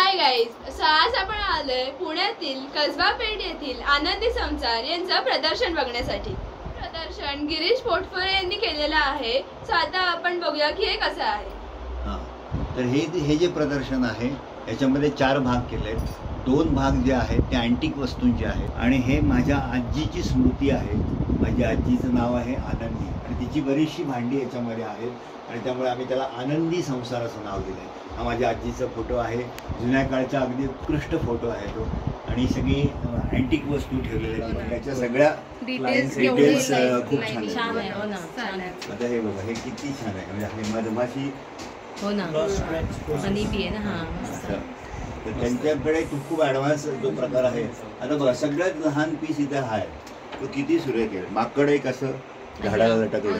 Hi guys, so आज आपण आलोय पुण्यातील कसबा पेठ येथील आनंदी संसार यांचं प्रदर्शन बघण्यासाठी. प्रदर्शन गिरीश पोटफोरे यांनी केलेलं आहे. सो आता आपण बघूया की हे कसं आहे. तर हे जे प्रदर्शन आहे याच्यामध्ये 4 भाग केले आहेत. 2 भाग जे आहेत ते अँटिक वस्तूंचे आहेत आणि हे माझ्या आजीची स्मृती आहे. माझ्या आजीचं नाव आहे आनंदी आणि तिची बरीचशी भांडी याच्यामध्ये आहेत आणि त्यामुळे आम्ही त्याला आनंदी संसार असं नाव दिलं आहे. हा माझ्या आजीचा फोटो आहे. जुन्या काळचा अगदी उत्कृष्ट फोटो आहे तो आणि सगळी अँटिक वस्तू ठेवलेल्या आहेत. त्याच्या सगळ्या डिटेल्स खूप छान आहेत. आता हे बघा, हे किती छान आहे. म्हणजे हे मधमाशी हो ना, तर त्यांच्याकडे खूप ॲडव्हान्स जो प्रकार आहे. आता बघा, सगळ्यात लहान पीस इथे आहे तो किती सुरेख आहे. माकड एक असं झाडाला लटकलं,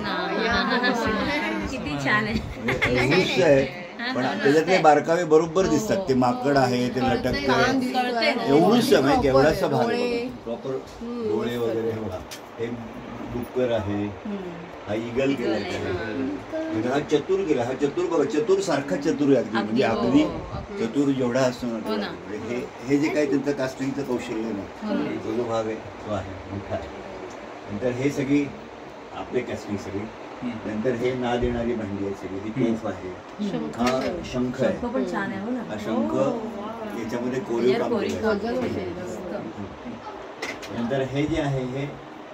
किती छान आहे. पण त्याच्यातले बारकावे बरोबर दिसतात. ते माकड आहे, ते लटकतं, एवढंच आहे. केवढासा भाग प्रॉपर डोळे वगैरे. हे बघा, एक डुक्कर आहे, हा इगल केला, हा चतुर केला. हा चतुर बघा, चतुर सारखा चतुर आहे अगदी. म्हणजे अगदी चतुर जेवढा असतो ना, हे जे काही त्यांचं कास्टिंगचं कौशल्य ना, तो जो भाग आहे तो आहे मोठा आहे. नंतर हे सगळी आपले कास्टिंग सगळी. नंतर हे ना देणारी भांडी आहे सगळी. ही तोफ आहे, हा शंख आहे. हा शंख याच्यामध्ये कोरीव काम केलं. नंतर हे जे आहे हे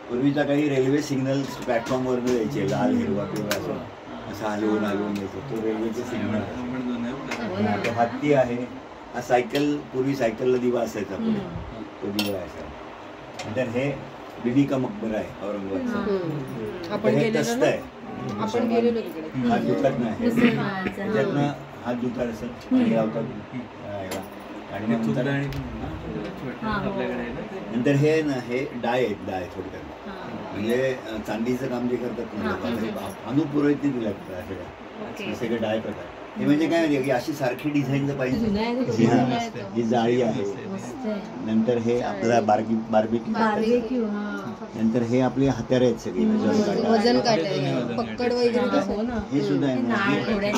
पूर्वीच्या काही रेल्वे सिग्नल प्लॅटफॉर्मवर द्यायचे, लाल हिरवा किंवा असं हलवून द्यायचं. तो रेल्वेचे सिग्नल. तो हत्ती आहे. हा सायकल, पूर्वी सायकलला दिवा असायचा, तो दिवा असायचा. नंतर हे बीबी का मकबरा आहे औरंगाबादचा. हे तस्त आहे. हात दुखत नाही, त्याच्यातनं हात दुखत असं पाणी लावतात. आणि नंतर हे ना, हे डाय आहेत. डाय थोडक्यात म्हणजे चांदीचं काम जे करतात ना, अनुपुरोहित दिला सगळे डाय प्रकार. हे म्हणजे काय माहिती की अशी सारखी डिझाईनचं पाहिजे. ही जाळी आहे. नंतर हे आपला बार्बिक्यू. नंतर हे आपले हत्यार आहेत सगळे, वजन काटा, पक्कड वगैरे. हे सुद्धा आहे.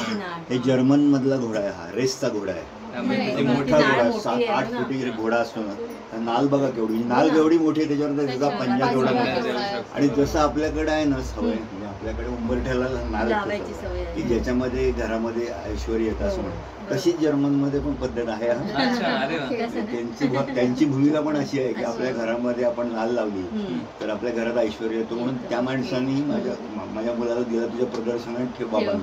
हे जर्मन मधला घोडा आहे. हा रेसचा घोडा आहे. मोठा घोडा, 7-8 फुटी घोडा असतो ना. नाल बघा केवढी, नाल केवढी मोठी आहे, त्याच्यावर त्याचा पंजा केवढा मोठा. आणि जसं आपल्याकडे आहे ना सवय, म्हणजे आपल्याकडे उंबरठ्याला नाल की ज्याच्यामध्ये घरामध्ये ऐश्वर्य येतं असं म्हणून, तशीच जर्मनमध्ये पण पद्धत आहे. त्यांची भूमिका पण अशी आहे की आपल्या घरामध्ये आपण नाल लावली तर आपल्या घरात ऐश्वर्य येतो. म्हणून त्या माणसांनी माझ्या मुलाला दिला, तुझ्या प्रदर्शनात ठेव बाबा,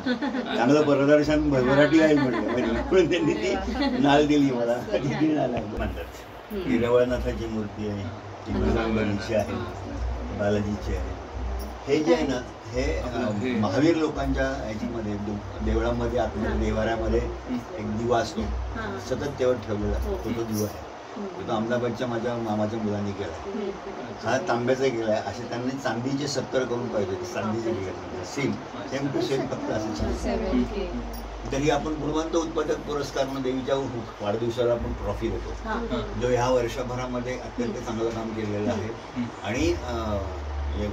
चांगलं प्रदर्शन भरभराटी आहे म्हटलं. म्हणून त्यांनी ती नाल दिली मला. नाल आहे म्हणतात. ही रवळनाथाची मूर्ती आहे, ती बजरंगबलीची आहे, बालाजीची आहे. हे जे आहे ना, हे महावीर लोकांच्या ह्याच्यामध्ये देवळामध्ये आतमध्ये देवाऱ्यामध्ये एक दिवा असतो, सतत तेव्हा ठेवलेला असतो. तो दिवा आहे. तो अहमदाबादच्या माझ्या मामाच्या मुलांनी केला. हा तांब्याचा केला आहे. असे त्यांनी चांदीचे 70 करून पाहिजे. चांदीचे केले सेम टू सेम, फक्त असं. तरी आपण गुणवंत उत्पादक पुरस्कार देवीच्या वाढदिवसाला आपण ट्रॉफी देतो, जो ह्या वर्षभरामध्ये अत्यंत चांगलं काम केलेलं आहे आणि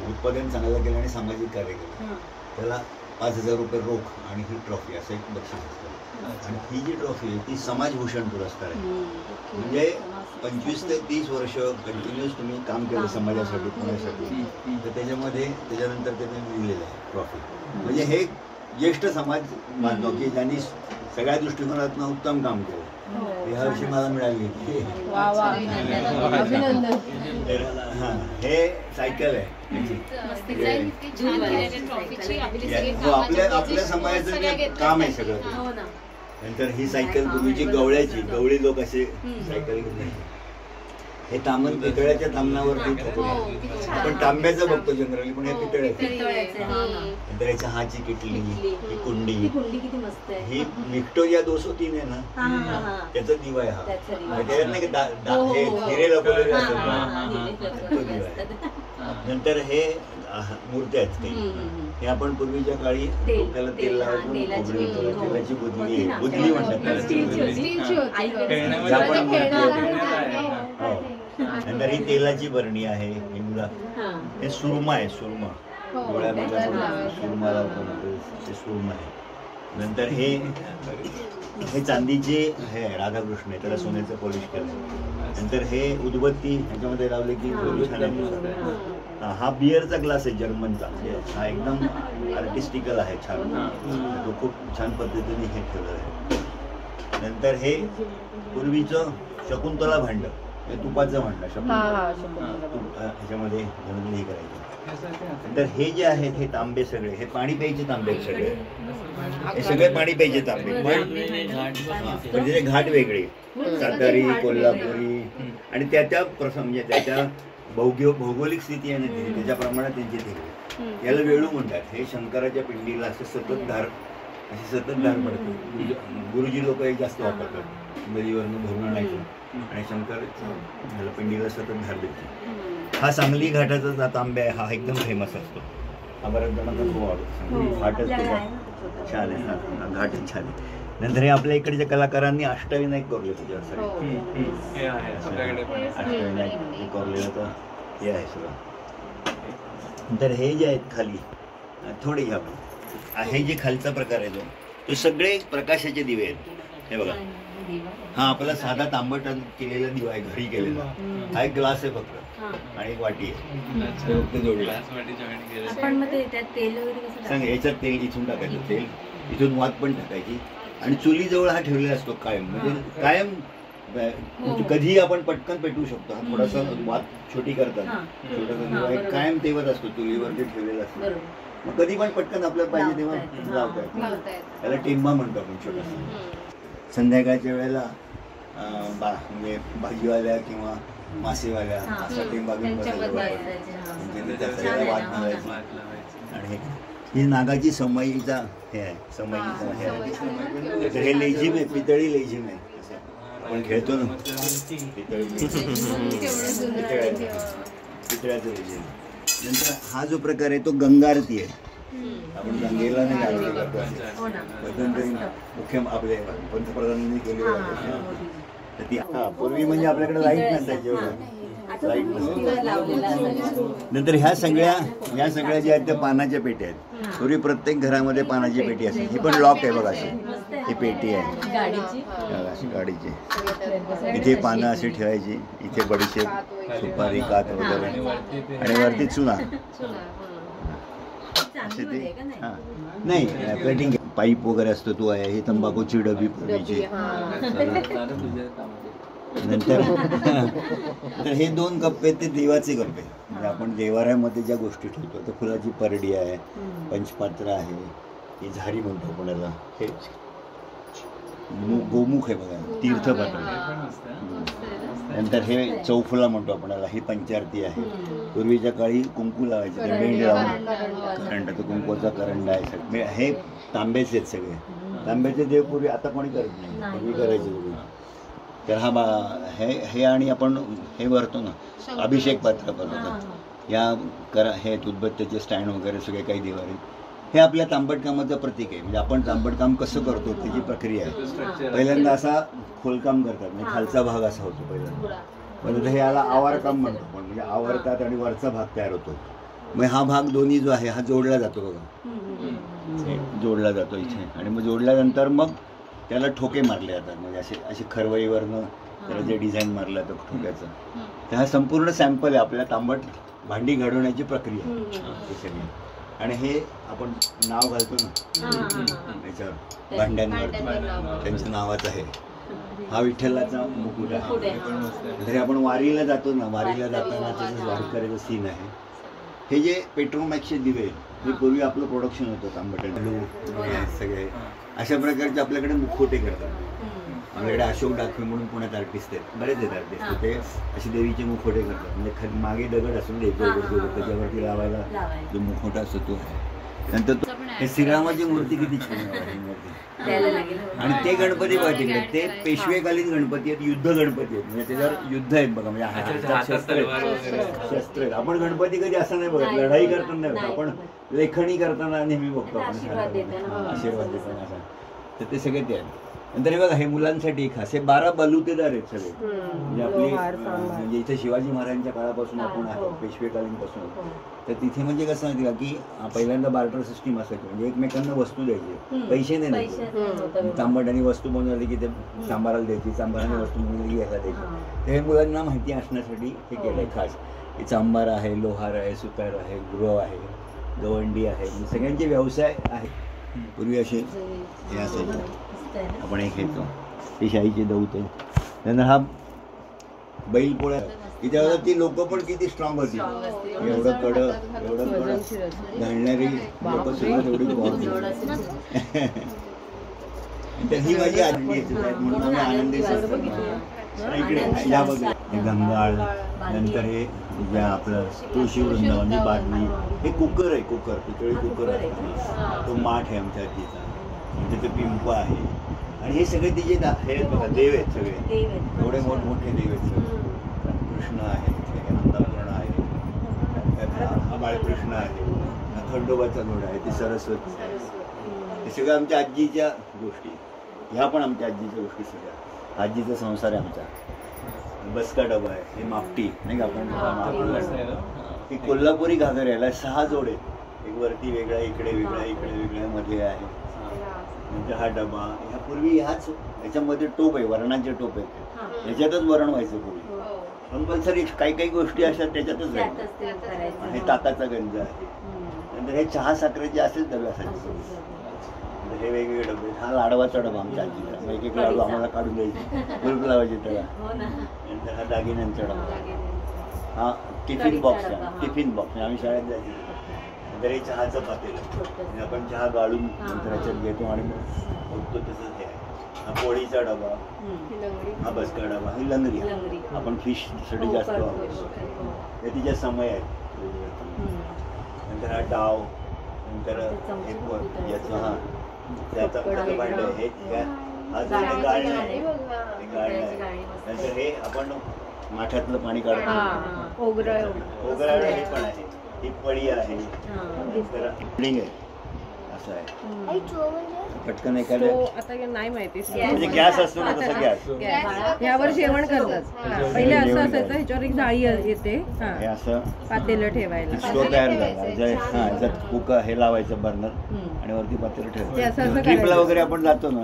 उत्पादन चांगलं केलं आणि सामाजिक कार्य केलं. त्याला 5,000 रुपये रोख आणि ही ट्रॉफी असं एक बक्षीस असतं. आणि ही जी ट्रॉफी आहे ती समाजभूषण पुरस्कार आहे. म्हणजे 25 ते 30 वर्ष कंटिन्युअस तुम्ही काम केलं समाजासाठी, पुण्यासाठी, तर त्याच्यानंतर त्याने दिलेलं आहे ट्रॉफी. म्हणजे हे ज्येष्ठ समाज बांधव की ज्यांनी सगळ्या दृष्टिकोनातून उत्तम काम केलं, ह्या वर्षी मला मिळाली. हे सायकल आहे. आपल्या समाजाचं काम आहे सगळं. नंतर ही सायकल पूर्वीची गवळ्याची, गवळी लोक असे सायकल घेऊन. हे तांबण पितळ्याच्या तांबणावरती आपण तांब्याचं बघतो जनरली, पण हे पितळ्याचं. नंतर या चहाची किटली, ही कुंडी, ही व्हिक्टोरिया 203 आहे ना, त्याचा दिवा आहे हा. त्याच्यात नाही हिरे लपवलेले असतात, तो दिवा आहे. नंतर हे मूर्त्या आहेत काही. हे आपण पूर्वीच्या काळी डोक्याला तेल लावायचं, तेलाची बुदली म्हणतात त्याला. नंतर ही तेलाची बरणी आहे. हे सुरमा आहे, सुरमा डोळ्यामध्ये सुरमा लावतो, ते सुरमा आहे. नंतर हे हे चांदीचे हे राधाकृष्ण आहे, त्याला सोन्याचं पॉलिश केलं. नंतर हे उदबत्ती ह्याच्यामध्ये लावले की छान आहे. हा बिअरचा ग्लास आहे जर्मनचा, हा एकदम आर्टिस्टिकल आहे, छान. तो खूप छान पद्धतीने हे ठेवलं आहे. नंतर हे पूर्वीचं शकुंतला भांड, हे तुपाचं भांड ह्याच्यामध्ये हे करायचं. नंतर हे जे आहेत हे तांबे सगळे, हे पाणी प्यायचे तांबे सगळे, हे सगळे पाणी प्यायचे तांबे. पण त्याचे घाट वेगळे, सातारी, कोल्हापुरी आणि त्या म्हणजे त्याच्या भौगोलिक स्थिती आहे ना त्याच्याप्रमाणे त्यांचे ठेवले. याला वेळू म्हणतात. हे शंकराच्या पिंडीला असं सतत धार पडते. गुरुजी लोक एक जास्त वापरतात, नदीवरनं भरून आणायचं आणि शंकर पिंडीला सतत धार देते. हा सांगली घाटाचा तांबे आहे, हा एकदम फेमस असतो. हा बऱ्याच जणांना खूप आवडतो. घाटच छान आहे, हा घाटच छान आहे. नंतर हे आपल्या इकडच्या कलाकारांनी अष्टविनायक कोरले तुझ्यासाठी. अष्टविनायक कोरलेलं तर हे आहे सगळं. नंतर हे जे आहेत खाली थोडे घ्या, हे जे खालचा प्रकार आहे तो सगळे प्रकाशाचे दिवे आहेत. हे बघा, हा आपला साधा तांबट केलेला दिवा आहे, घरी केलेला. हा एक ग्लास आहे फक्त आणि एक वाटी आहे जोडला. सांग याच्यात तेल इथून टाकायचं, तेल इथून वात पण टाकायची आणि चुलीजवळ हा ठेवलेला असतो कायम. म्हणजे कायम कधीही आपण पटकन पेटवू शकतो. हा थोडासा वात छोटी करतात, छोटासा कायम तेवत असतो चुलीवर ते ठेवलेला असतो. मग कधी पण पटकन आपल्याला पाहिजे तेव्हा लावतात. त्याला टेंबा म्हणतो आपण छोटासा. संध्याकाळच्या वेळेला म्हणजे भाजीवाल्या किंवा मासेवाल्या असा टेंबा घेऊन बसायला वाट घालायची. आणि ही नागाची समईचा हे आहे, समईचा हे आहे. तर हे लेझिम आहे, पितळी लेझिम आहे, आपण खेळतो ना पितळ्याचं लेझिम. नंतर हा जो प्रकार आहे तो गंगारती आहे. आपण गंगेला नाही आरती करतो, मध्यंतरी मुख्य आपले पंतप्रधानांनी केली तर ती. पूर्वी म्हणजे आपल्याकडे लाईट नसायची, लाईट नसायची. नंतर ह्या सगळ्या ज्या आहेत त्या पानाच्या पेट्या आहेत. पूर्वी प्रत्येक घरामध्ये पानाची पेटी असते. ही पण लॉक आहे बघा, अशी ही पेटी आहे अशी गाडीची. इथे पानं अशी ठेवायची, इथे बडीशेप, सुपारी, कात वगैरे आणि वरती चुना असे ते. हां नाही प्लेटिंग पाईप वगैरे असतो तो आहे. ही तंबाखूची डबी पूर्वीची. नंतर तर हे 2 कप्पे ते देवाचे कप्पे. म्हणजे आपण देवाऱ्यामध्ये ज्या गोष्टी ठेवतो, तर फुलाची परडी आहे, पंचपात्र आहे, ही झारी म्हणतो आपण याला. हे गोमुख आहे बघा, तीर्थपात्र. नंतर हे चौफुला म्हणतो आपण याला, ही पंचारती आहे. पूर्वीच्या काळी कुंकू लावायचे, मेंढ लावून करंडा, तो कुंकूचा करंडा आहे सगळे. हे तांब्याचे आहेत सगळे. तांब्याचे देव पूर्वी आता कोणी करत नाही, पूर्वी करायचे पूर्वी. तर हा हे आणि आपण हे भरतो ना अभिषेक पात्र बनवतात. या हे उदबत्तीचे स्टँड वगैरे सगळे काही देवारे, हे आपल्या तांबटकामाचं प्रतीक आहे. म्हणजे आपण तांबटकाम कसं करतो त्याची प्रक्रिया आहे. पहिल्यांदा असा खोलकाम करतात, म्हणजे खालचा भाग असा होतो पहिल्यांदा. परंतु हे याला आवारकाम म्हणतो आपण, म्हणजे आवरतात आणि वरचा भाग तयार होतो. मग हा भाग दोन्ही जो आहे हा जोडला जातो बघा, जोडला जातो इथे. आणि मग जोडल्यानंतर मग त्याला ठोके मारले जातात. म्हणजे असे खरवईवरनं त्याला जे डिझाईन मारलं जातं ठोक्याचं, तर हा संपूर्ण सॅम्पल आहे आपल्या तांबट भांडी घडवण्याची प्रक्रिया ही सगळी. आणि हे आपण नाव घालतो ना याच्यावर भांड्यांवर, त्यांच्या नावाचं आहे. हा विठ्ठलाचा मुकुट आहे. जरी आपण वारीला जातो ना, वारीला जाताना त्याचं वारकऱ्याचं सीन आहे. हे जे पेट्रोमॅक्सचे दिवे, हे पूर्वी आपलं प्रोडक्शन होतं तांबट सगळे अशा प्रकारचे आपल्याकडे मुखोटे करतात. आपल्याकडे अशोक डाकवे म्हणून पुण्यात आर्टिस्ट आहेत, बरेच आहेत आर्टिस्ट. ते असे देवीचे मुखोटे करतात. म्हणजे मागे दगड असून त्याच्यावरती लावायला जो मुखोटा असतो तो आहे. नंतर हे श्रीरामाची मूर्ती किती छान आहे. आणि ते गणपती बघा, ते पेशवेकालीन गणपती आहेत, युद्ध गणपती आहेत. म्हणजे त्याच्यावर युद्ध आहेत बघा, म्हणजे शस्त्र आहेत. आपण गणपती कधी असं नाही बघत, लढाई करताना नाही बघत, आपण लेखणी करताना नेहमी बघतो आपण आशीर्वाद देताना असा. तर ते सगळे ते आहेत. नंतर हे बघा हे मुलांसाठी खास हे 12 बलुतेदार आहेत सगळे. म्हणजे आपली म्हणजे इथे शिवाजी महाराजांच्या काळापासून आपण आहे पेशवेकालीन पासून. तर तिथे म्हणजे कसं माहिती का की पहिल्यांदा बार्टर सिस्टीम असायची. म्हणजे एकमेकांना वस्तू द्यायची, पैसे नाही द्यायचे. तांबटाने वस्तू बनवली की ते सांबाराला द्यायची, सांबाराने वस्तू बनवली की याला द्यायची. तर हे मुलांना माहिती असण्यासाठी हे केलंय खास. की चांबार आहे, लोहार आहे, सुतार आहे, गृह आहे, गवंडी आहे, सगळ्यांचे व्यवसाय आहेत. पूर्वी असे हे असायचे. आपण हे खेळतो ते शाहीचे दौत आहे. त्यानंतर हा बैल पोळ्या की त्यावेळेला ती लोक पण किती स्ट्रॉंग होती. एवढं कडं घालणारी लोक सुद्धा तेवढी तर ही माझी आनंदी म्हणून आनंदी इकडे या बघा हे गंगाळ. नंतर हे आपलं तुळशी वृंदावन बादली. हे कुकर आहे, कुकर पितळी कुकर आहे. तो माठ आहे आमच्या आजीचा. तिथे पिंप आहे. आणि हे सगळे तिचे हे बघा देव आहेत सगळे. एवढे मोठमोठे देव आहेत सगळे. कृष्ण आहे, नंदकर्ण आहे, हा बाळकृष्ण आहे, हा खंडोबाचा घोडा आहे, ती सरस्वती. हे सगळं आमच्या आजीच्या गोष्टी. ह्या पण आमच्या आजीच्या गोष्टी सगळ्या. आजीचा संसार आहे आमचा. बसका डबा आहे, हे मापटी नाही का आपण. ही कोल्हापुरी घागर याला 6 जोडे. एक वरती वेगळा, इकडे वेगळा, इकडे वेगळ्या मध्ये आहे. नंतर हा डबा. ह्या पूर्वी ह्याच याच्यामध्ये टोप आहे, वरणाचे टोप आहेत. याच्यातच वरण व्हायचं पूर्वी. कंपल्सरी काही काही गोष्टी अशा त्याच्यातच जायचं. हे ताकाचा गंज आहे. नंतर हे चहा साखरेचे असेच डबे असायचे. हे वेगवेगळे डबे. हा लाडवाचा डबा आमच्या आजीचा. एक एक लाडू आम्हाला काढून द्यायची, कुलूप लावायची त्याला. नंतर हा दागिन्यांचा डबा. हा टिफिन बॉक्स आहे, टिफिन बॉक्स आम्ही शाळेत जायचो. नंतर हे चहाचं पातेलं. आपण चहा गाळून नंतर याच्यात घेतो आणि मग होतो तसंच हे आहे. हा पोळीचा डबा. हा बसका डबा. ही लंगरी. आपण फिशसाठी जास्त वापरतो. हे तिच्या समय आहेत. नंतर हा डाव. नंतर हे याचं हा त्याचा भांड आहे. हा गाळणं आहे. नंतर हे आपण माठातलं पाणी काढतो. ओगराळ हे पण आहे. ही पळी आहे. बिल्डिंग आहे असं आहे. पटकन एखाद्या आता नाही माहिती म्हणजे गॅस असतो ना तसा गॅस. यावर जेवण करतात. पहिले असं असायचं ह्याच्यावर एक जाळी येते हे असं पातेलं ठेवायला. स्टोव तयार झाला. हा याच्यात कुकर हे लावायचं बर्नर आणि वरती पातेलं ठेवायचं. ट्रिपला वगैरे आपण जातो ना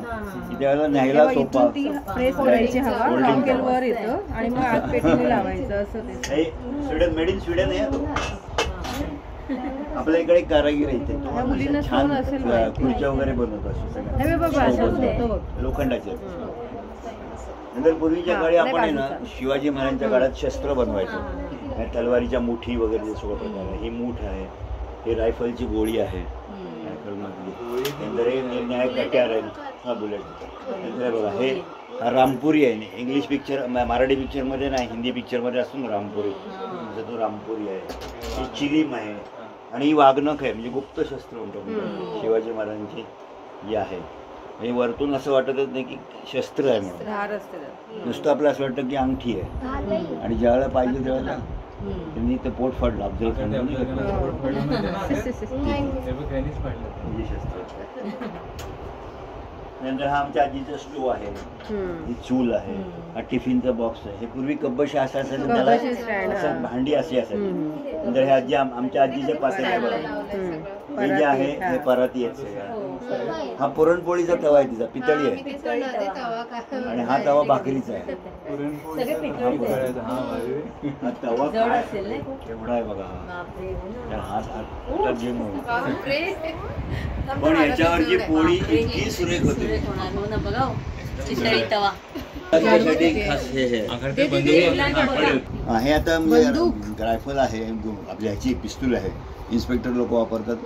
त्यावेळेला न्यायला सोपा. प्रेस करायची हवा रॉकेल वर येतं आणि मग आत पेटीने लावायचं असं ते. स्वीडन मेड इन स्वीडन आहे. आपल्या इकडे कारागीर आहे इथे. छान खुर्च्या वगैरे बनवत असतो लोखंडाचे. नंतर पूर्वीच्या काळी आपण आहे ना शिवाजी महाराजांच्या काळात शस्त्र बनवायचं. तलवारीच्या मुठी वगैरे सगळं प्रकार आहे. ही मूठ आहे. ही रायफलची गोळी आहे रायफलमधली. नंतर हे न्याय कट्यार आहे. हा बुलेट. नंतर बघा हे रामपुरी आहे. इंग्लिश पिक्चर मराठी पिक्चरमध्ये नाही हिंदी पिक्चरमध्ये असतो ना रामपुरी. तो रामपुरी आहे. ही चिलीम आहे. आणि ही वाघनख आहे म्हणजे गुप्त शस्त्र म्हणतो शिवाजी महाराजांची जी आहे. हे वरतून असं वाटतच नाही की शस्त्र आहे म्हणून. नुसतं आपलं असं वाटतं की अंगठी आहे. आणि ज्यावेळेला पाहिजे त्यावेळेला त्यांनी ते पोट फाडलं. अफजल खान शस्त्र. नंतर हा आमच्या आजीचा स्टोव आहे. ही चूल आहे. हा टिफिनचा बॉक्स आहे. हे पूर्वी कब्बशी असं असायचं त्याला असं भांडी अशी असायची. नंतर हे आजी आमच्या आजीच्या पातेले आहे बघा. हे जे आहे हे पराती आहेत. हा पुरणपोळीचा तवा आहे तिचा पितळी आहे. आणि हा तवा भाकरीचा आहे. हा तवा एवढा आहे बघा. हात घेऊन पण याच्यावरची पोळी इतकी सुरेख होते. हे आता म्हणजे रायफल आहे आपल्या ह्याची पिस्तूल आहे. इन्स्पेक्टर लोक वापरतात.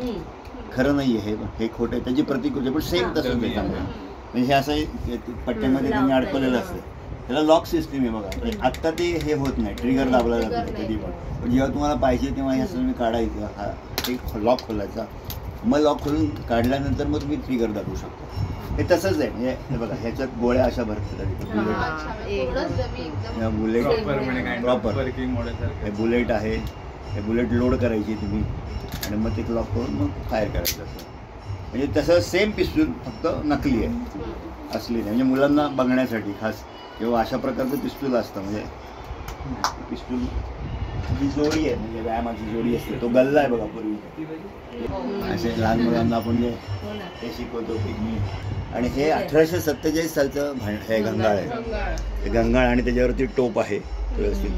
खरं नाही आहे हे खोटं आहे. त्याची प्रतीक होते पण सेम तसंच आहे. म्हणजे हे असं पट्ट्यामध्ये त्यांनी अडकवलेलं असतं. त्याला लॉक सिस्टीम आहे बघा. आत्ता ते हे होत नाही. ट्रिगर दाबला जातो कधी पण जेव्हा तुम्हाला पाहिजे तेव्हा हे असं तुम्ही काढायचं. हा एक लॉक खोलायचा. मग लॉक खोलून काढल्यानंतर मग तुम्ही ट्रिगर दाबू शकता. हे तसंच आहे. म्हणजे हे बघा ह्याच्यात गोळ्या अशा भरतात. बुलेट प्रॉपर हे बुलेट आहे. हे बुलेट लोड करायची तुम्ही आणि मग ते लॉक करून मग फायर करायचं. म्हणजे तसं सेम पिस्तूल फक्त नकली आहे. असली नाही, म्हणजे मुलांना बघण्यासाठी खास किंवा अशा प्रकारचं पिस्तूल असतं. म्हणजे पिस्तूल जी जोडी आहे, म्हणजे व्यायामाची जोडी असते, तो गल्ला आहे बघा पूर्वी असे लहान मुलांना आपण जे हे शिकवतो पिकनी. आणि हे 1847 सालचं हे गंगाळ आहे, ते गंगाळ आणि त्याच्यावरती टोप आहे व्यवस्थित.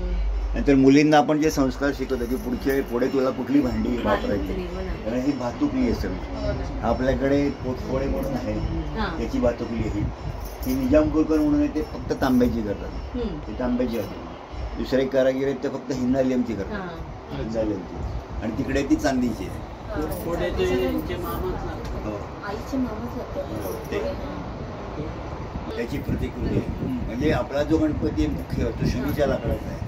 नंतर मुलींना आपण जे संस्कार शिकवतो की पुढे तुला कुठली भांडी वापरायची, कारण ही भातुकली आहे सगळी. आपल्याकडे पोटफोडे म्हणून आहे, त्याची भातुकली ही निजामकुरकर म्हणून आहे, ते फक्त तांब्याची करतात, ती तांब्याची आहे. दुसरे कारागीर आहेत ते फक्त हिंदालियमची करतात, हिंदालियमची. आणि तिकडे ती चांदीची आहे. त्याची प्रतिकृती आहे. म्हणजे आपला जो गणपती मुख्य तो शनीच्या लाकडाचा आहे,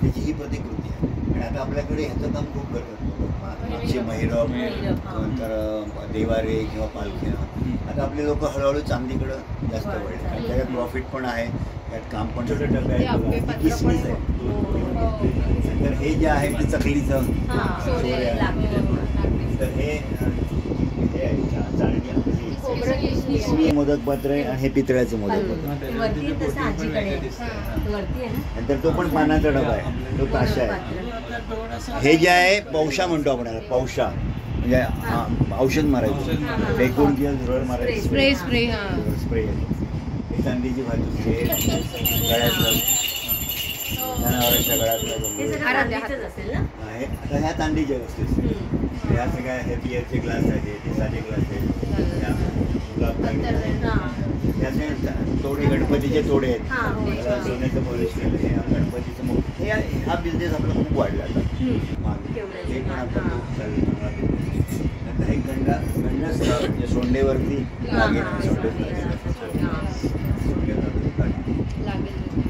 त्याची ही प्रतिकृती आहे. आणि आता आपल्याकडे ह्याचं काम खूप करतात, मागचे महिरप, नंतर देवारे किंवा पालख्या. आता आपले लोक हळूहळू चांदीकडं जास्त वळले, कारण त्याच्यात प्रॉफिट पण आहे, त्यात काम पण छोटे टप्पे आहे, किसमिस आहे. तर हे जे आहे ते चकलीचं तर हे मोदक पात्र आहे आणि हे पितळ्याचं मोदक पात्र. नंतर तो पण पानाचा डबा आहे, तो ताशा आहे. हे जे आहे पौशा म्हणतो आपण, पौशा म्हणजे औषध मारायचं, बेकून किंवा झुरळ मारायचं, स्प्रे स्प्रे. हे चांदीची भाजी, गळ्यातलं जनावरांच्या गळ्यातलं आहे. आता ह्या तांदीच्या वस्तू, ह्या सगळ्या हे बिअरचे ग्लास आहेत, ते साधे ग्लास आहेत, त्याचे तोडे गणपतीचे तोडे आहेत, सोन्याचं पॉलिश केलं हे गणपतीचं मोठं. हे हा बिझनेस आपला खूप वाढला आता मागे, हे पण आता खूप चालू. नंतर एक गंडा म्हणजे सोंडेवरती लागेल,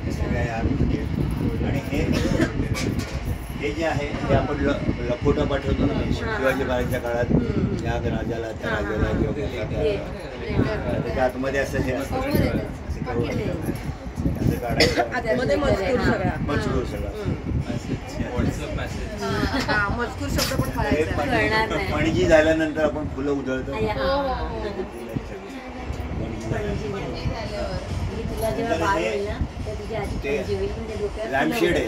हे सगळ्या. आणि हे जे आहे हे आपण लखोटा पाठवतो ना शिवाजी महाराजांच्या काळात, त्या राजाला त्या राजाला किंवा त्याच्या आतमध्ये असं हे असं काढायचं मजकूर सगळा. पणजी झाल्यानंतर आपण फुलं उधळतो, लॅम्पशेड आहे, लॅम्पशेड आहे,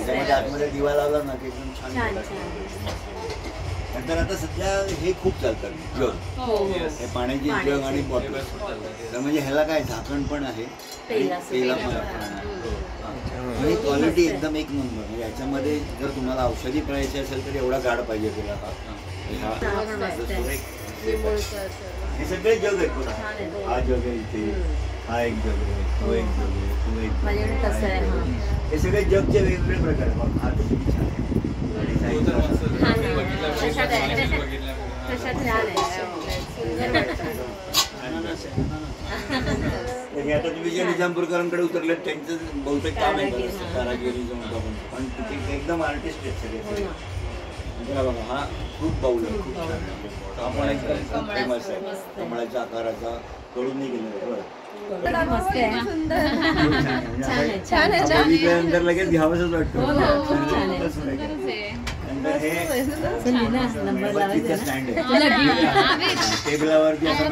त्यामध्ये आतमध्ये दिवा लावला ना की एकदम छान. नंतर आता सध्या हे खूप चालतात जग, हे पाण्याची जग आणि बॉटल. तर म्हणजे ह्याला काय झाकण पण आहे, तेला पण आणि क्वालिटी एकदम एक नंबर. म्हणजे याच्यामध्ये जर तुम्हाला औषधी करायची असेल तर एवढा गाढ पाहिजे तुला. हे सगळे जग आहेत, हा जग आहे इथे, हा एक जग आहे, तो एक जग आहे, तो एक जग आहे. हे सगळे जगचे वेगवेगळे प्रकार आहेत. हा तर खूप छान आहे. आता तुम्ही जे निजामपूरकरांकडे उतरले त्यांचं बहुतेक काम आहे कारागिरीचं म्हणतो आपण, पण तिथे एकदम आर्टिस्ट आहेत सगळे. बघा हा खूप बाऊल आहे, खूप छान आहे. आपण एकदम फेमस आहे, कमळाच्या आकाराचा तळून नाही गेलेला. नंतर लगेच घ्यावंच वाटतं. नंतर हे स्टँड आहे, टेबलावरती असं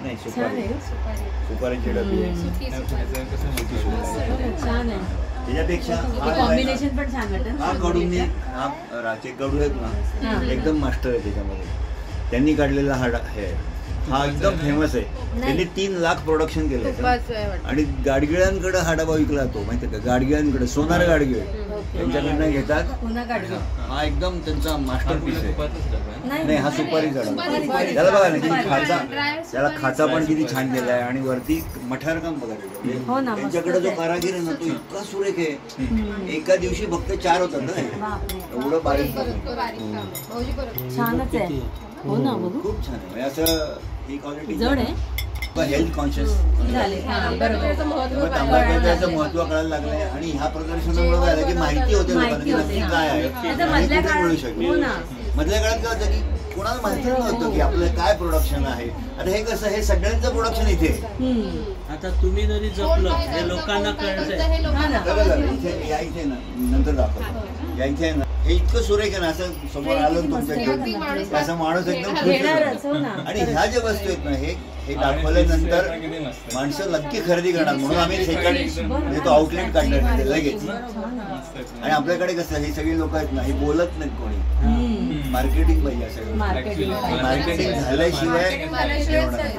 नाही, सुपारीची डबी आहे, त्याच्यापेक्षा कॉम्बिनेशन पण छान वाटतं. हा कडून हा राचे कडू आहेत ना, एकदम मास्टर आहे त्याच्यामध्ये. त्यांनी काढलेला हा एकदम फेमस आहे. त्यांनी 3 लाख प्रोडक्शन केलं आणि गाडगिळ्यांकडे हा डबा विकला तो माहिती का, गाडगिळ्यांकडे सोनार गाडगिळ त्यांच्याकडनं घेतात. हा एकदम त्यांचा मास्टरपीस आहे. नाही हा सुपारीचा डबा, त्याला बघा ना किती खाचा, त्याला खाचा पण किती छान केला आहे आणि वरती मठार काम बघा. त्यांच्याकडे जो कारागीर आहे ना तो इतका सुरेख आहे, एका दिवशी फक्त 4 होतात ना, एवढं बारीक छानच आहे. हो ना, खूप छान आहे. असं ही क्वालिटी जड आहे, हेल्थ कॉन्शियस झाले, तांबाखू महत्व कळायला लागलंय. आणि ह्या प्रदर्शनामुळे काय झालं की माहिती होते लोकांना की नक्की काय आहे, मिळू शकते. मधल्या काळात काय होतं की कोणाला माहिती नव्हतं की आपलं काय प्रोडक्शन आहे. आता हे कसं, हे सगळ्यांचं प्रोडक्शन इथे. आता तुम्ही जरी जपलं हे लोकांना कळतंय. इथे या, इथे ना नंतर दाखवतो, या इथे आहे ना हे इतकं सुरेख आहे ना, असं समोर आलं तुमच्या घेऊन असं माणूस एकदम खुश घेणारच, हो होतो. ना. आणि ह्या ज्या वस्तू आहेत ना, हे दाखवल्यानंतर माणसं नक्की खरेदी करणार, म्हणून आम्ही सेकंड म्हणजे तो आउटलेट काढणार लगेच. आणि आपल्याकडे कसं हे सगळी लोक आहेत ना, हे बोलत नाहीत कोणी, मार्केटिंग पाहिजे असं. मार्केटिंग झाल्याशिवाय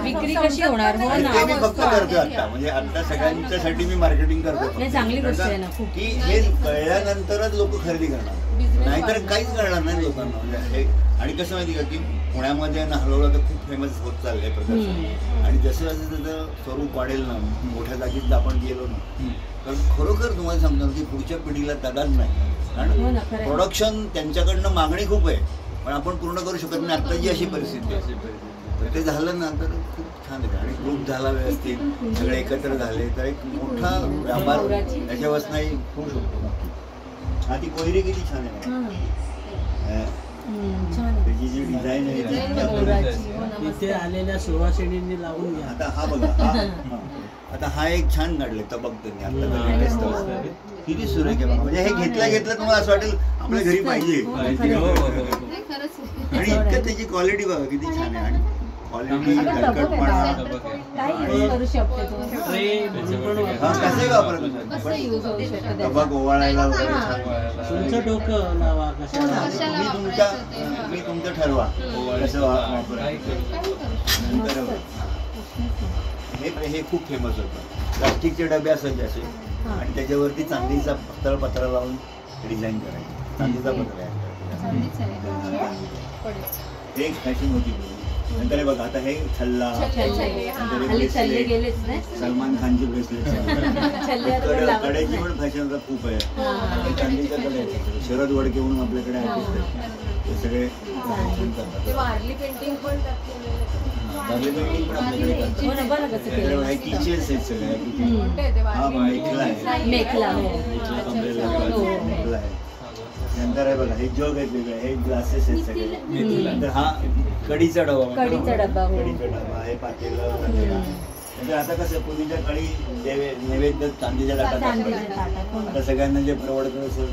विक्री कशी होणार? हो आणि ना. ते मी फक्त करतो आता, म्हणजे आता सगळ्यांच्यासाठी मी मार्केटिंग करतो नाही, चांगली गोष्ट आहे ना खूप. की हे कळल्यानंतरच लोक खरेदी करणार, नाहीतर काहीच करणार नाही लोकांना. म्हणजे हे आणि कसं माहिती का की पुण्यामध्ये ना हळूहळू आता खूप फेमस होत चाललंय प्रदर्शन. आणि जसं जसं त्याचं स्वरूप वाढेल ना, मोठ्या जागेत आपण गेलो ना, तर खरोखर तुम्हाला सांगतो की पुढच्या पिढीला तगाच नाही. कारण प्रोडक्शन त्यांच्याकडनं मागणी खूप आहे, पण आपण पूर्ण करू शकत नाही आता जी अशी परिस्थिती आहे. तर ते झालं ना तर खूप छान आहे. आणि ग्रुप झाला व्यवस्थित, सगळे एकत्र झाले तर एक मोठा व्यापार त्याच्यापासूनही होऊ शकतो. हा ती कोयरी किती छान आहे, त्याची जी डिझाईन आहे तिथे आलेल्या सुवासिनींनी लावून घ्या. आता हा बघा, आता हा एक छान काढले तबक त्यांनी आता लेटेस्ट, किती सुरेख आहे बघा. म्हणजे हे घेतलं तुम्हाला असं वाटेल आपल्या घरी पाहिजे. आणि इतकं त्याची क्वालिटी बघा किती छान आहे. आणि क्वालिटी दणकटपणा करू शकते कसंही वापरत तबक ओवाळायला वगैरे छान. तुमचं डोकं लावा कशाला. तुम्ही तुमचं ठरवा कसं वापरायचं. नंतर हे खूप फेमस होतं, प्लास्टिकचे डबे असायचे असे आणि त्याच्यावरती चांदीचा पत्रा लावून डिझाईन करायचं. चांदीचा पत्रा हे एक फॅशन होती. नंतर हे बघा आता हे छल्ला, सलमान खानची ब्रेसलेट, कड्याची पण फॅशन आता खूप आहे. चांदीच्या कड्या, शरद वडके म्हणून आपल्याकडे आर्टिस्ट आहेत, ते सगळे वारली पेंटिंग पण किचेस आहेत सगळे. हा मेखला आहे. नंतर आहे बघा हे जग आहेत वेगळे, हे ग्लासेस आहेत सगळे. नंतर हा कढीचा डबा आहे, पातेलं. नंतर आता कसं पूर्वीच्या काळी नैवेद्य चांदीच्या ताटात, आता सगळ्यांना जे परवडतं असं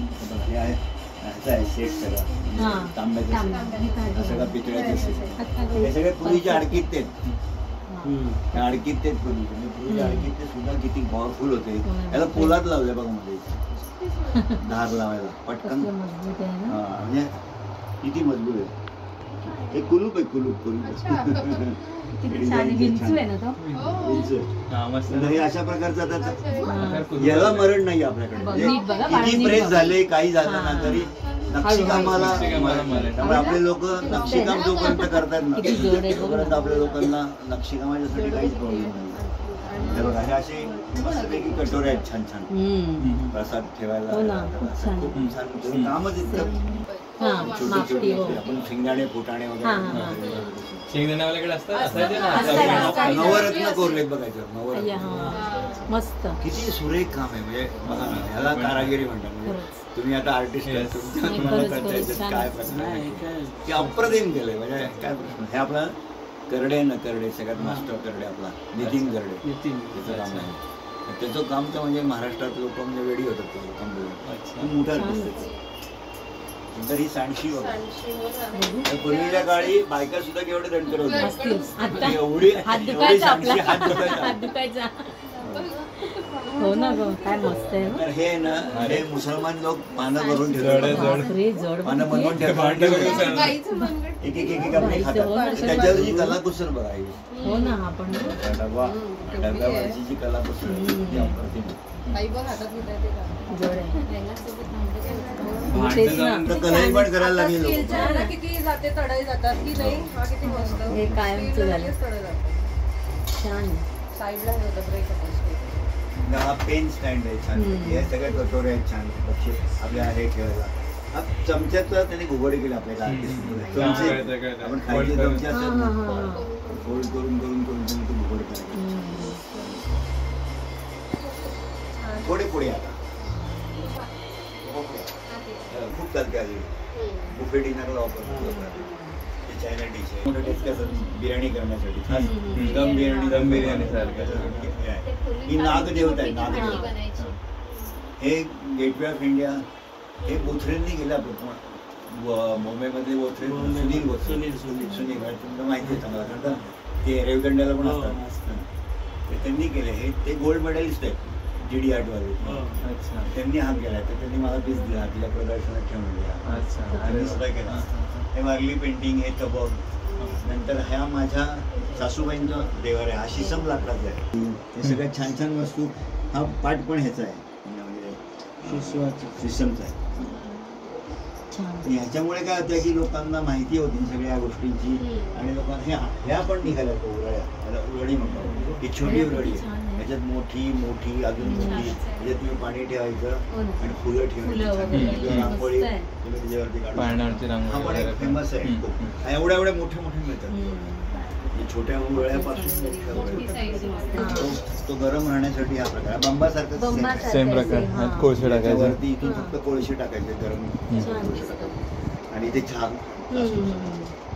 हे आहे. ह्याचा आहे सेट सगळं तांब्याचा, सगळं पितळ्याचे सेट. हे सगळे पूर्वीच्या अडकीत तेच अडकीत पूर्वीच्या अडकीत ते सुद्धा किती पॉवरफुल होते. याला पोलाद लावले बघा मध्ये धार लावायला पटकन. म्हणजे किती मजबूत आहे. हे कुलूप आहे, कुलूप हे अशा प्रकारचं. याला मरण नाही आपल्याकडे, किती प्रेस झाले काही झालं ना तरी नक्षीकामाला. त्यामुळे आपले लोक नक्षीकाम जोपर्यंत करतात ना तोपर्यंत आपल्या लोकांना नक्षीकामाच्यासाठी काहीच प्रॉब्लेम नाही. हे बघा हे असे मस्तपैकी कटोरे आहेत छान छान प्रसाद ठेवायला. खूप छान कामच इतकं. छोटे छोटे आपण शेंगदाणे फुटाणे वगैरे शेंगदाण्यावाल्याकडे असतात. नवरत्न कोरलेत बघायचं. नवरत्न मस्त किती सुरेख काम आहे. म्हणजे बघा ना ह्याला कारागिरी म्हणतात. म्हणजे तुम्ही आता आर्टिस्ट तुम्हाला करता येतात काय प्रश्न की अप्रतिम केलंय. म्हणजे काय प्रश्न. हे आपला करडे ना करडे सगळ्यात मास्टर करडे आपला नितीन करडे, त्याचं काम आहे. त्याचं काम तर म्हणजे महाराष्ट्रात लोक म्हणजे वेडी होतात ते लोकांबरोबर. मोठा दिसते. नंतर ही सांडशी बघा. पूर्वीच्या काळी बायका सुद्धा केवढे दंडकर होते. एवढी सांडशी हात दुखायचा. हो ना गं, काय मस्त आहे. तर हे ना हे मुसलमान लोक पानं भरून ठेवतात, पानं बनवून ठेवतात, एक एक एक आपले खातात. त्याच्यावरची कलाकुसर बघा. हो ना आपण डब्यावरची कलाकुसर कलई पण करायला लागली. किती जाते तडाई जातात की नाही. हा किती मस्त. हे कायमचं झालं छान. साईडला होतं ब्रेक. हा पेन स्टँड आहे छान. हे सगळे कटोरे आहेत छान बक्षीस आपल्या हे ठेवायला. हा चमच्याचं त्याने घुगडी केली आपल्याला. चमचे आपण खायचे चमचे असतात फोल्ड करून करून करून ते घुगडी करायची. थोडे पुढे आता खूप चालते आधी बुफे डिनरला वापरतो. चायना डिश आहे. मोठं डिश कसं बिर्याणी करण्यासाठी खास दम बिर्याणी सारखं. ही नागदेवता आहे. नागदेवता हे गेटवे ऑफ इंडिया हे बोथरेंनी केलं मुंबईमधले बोथरे सुनील तुम्हाला माहिती आहे चांगला, कारण ते रेवदंड्याला पण असतात. ते त्यांनी केले. हे ते गोल्ड मेडलिस्ट आहेत GD आर्टवाले. अच्छा. त्यांनी हा केला, तर त्यांनी मला पीस दिला, तिला प्रदर्शनात ठेवून दिला. अच्छा. त्यांनी सुद्धा केला. हे वारली पेंटिंग, हे तबक. नंतर ह्या माझ्या सासूबाईंचा देवार आहे, हा शिसम लाकडाचा आहे. हे सगळ्यात छान छान वस्तू. हा पाठ पण ह्याचा आहे, म्हणजे शिसमचा आहे. ह्याच्यामुळे काय होतं की लोकांना माहिती होती सगळ्या गोष्टींची, आणि लोकांना ह्या पण निघाल्या उरळ्या, त्याला उरळी म्हणतो. ही छोटी उरळी आहे, ह्याच्यात मोठी अजून मोठी, ह्याच्यात तुम्ही पाणी ठेवायचं आणि फुलं ठेवायची, रांगोळी तुम्ही त्याच्यावरती काढून. हा पण एक फेमस आहे. एवढ्या मोठ्या मिळतात. छोट्या उरळ्यापासून मोठ्या उरळ्या, तो गरम राहण्यासाठी हा प्रकार. बंबासारखा सेम प्रकार. कोळसे टाकायचे वरती, इथून फक्त कोळसे टाकायचे गरम कोळसे टाकायचे, आणि ते छान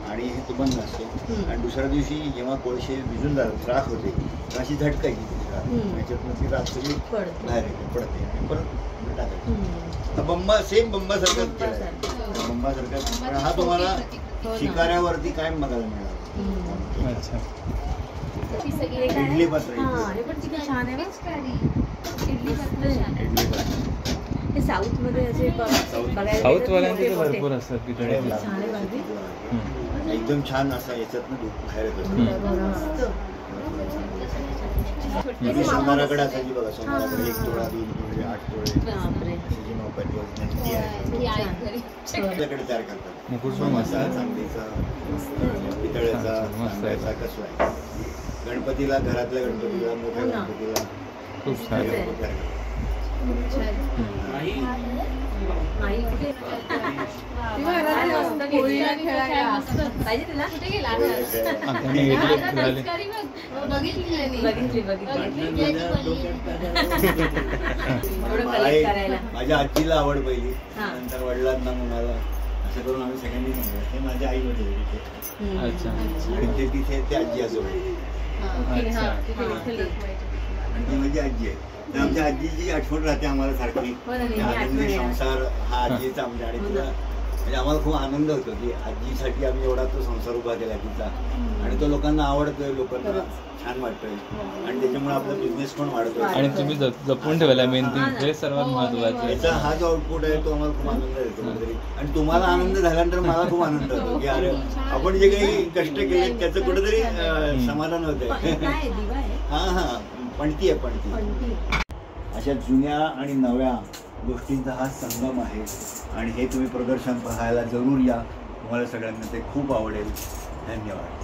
आणि हे तो बंद असतो. आणि दुसऱ्या दिवशी जेव्हा कोळसे भिजून जातात, राख होते, तर अशी झटकायची ती राख, त्याच्यातून ती राख सगळी बाहेर येते, पडते, आणि परत टाकायची. सेम बंबासारखाच केला, बंबासारखाच. पण हा तुम्हाला शिकाऱ्यावरती काय बघायला मिळाला. अच्छा. इडली पात्र छान आहे. हे साऊथ मध्ये असे साऊथ वाल्यांचे तर भरपूर असतात पितळे. एकदम छान असा याच्यातनं बाहेर येतो. सोनाराकडे असायची बघा, सोनाराकडे 1 तोळा 2 तोळे 8 तोळे अशी जी मोबाईल ती आहे, आपल्याकडे तयार करतात. मुकुट सोन्याचा, चांदीचा, पितळेचा, तांब्याचा, कसला आहे. गणपतीला, घरातल्या गणपतीला, मोठ्या गणपतीला खूप छान. तयार करतात. माझ्या आजीला आवड पहिली, नंतर वडिलांना मुलाला, असं करून आम्ही सगळ्यांनी सांगितलं. हे माझ्या आई वडील तिथे, अच्छा. आणि ते तिथे ते आजी आजोबा, ती माझी आजी आहे. तर आमच्या आजीची आठवण राहते आम्हाला सारखी. आनंदी संसार हा आजीचा आमच्या, आणि तिला म्हणजे आम्हाला खूप आनंद होतो की आजीसाठी आम्ही एवढा तो संसार उभा केला तिचा, आणि तो लोकांना आवडतोय, लोकांना छान वाटतोय, आणि त्याच्यामुळे आपला बिझनेस पण वाढतोय. आणि तुम्ही जपून ठेवला मेन थिंग, हे सर्वात महत्वाचं. याचा हा जो आउटपुट आहे तो आम्हाला खूप आनंद देतो कुठेतरी, आणि तुम्हाला आनंद झाल्यानंतर मला खूप आनंद होतो की अरे आपण जे काही कष्ट केले त्याचं कुठेतरी समाधान होतंय. हा पणती आहे, पणती. अशा जुन्या आणि नव्या गोष्टींचा हा संगम आहे, आणि हे तुम्ही प्रदर्शन पाहायला जरूर या. तुम्हाला सगळ्यांना ते खूप आवडेल. धन्यवाद.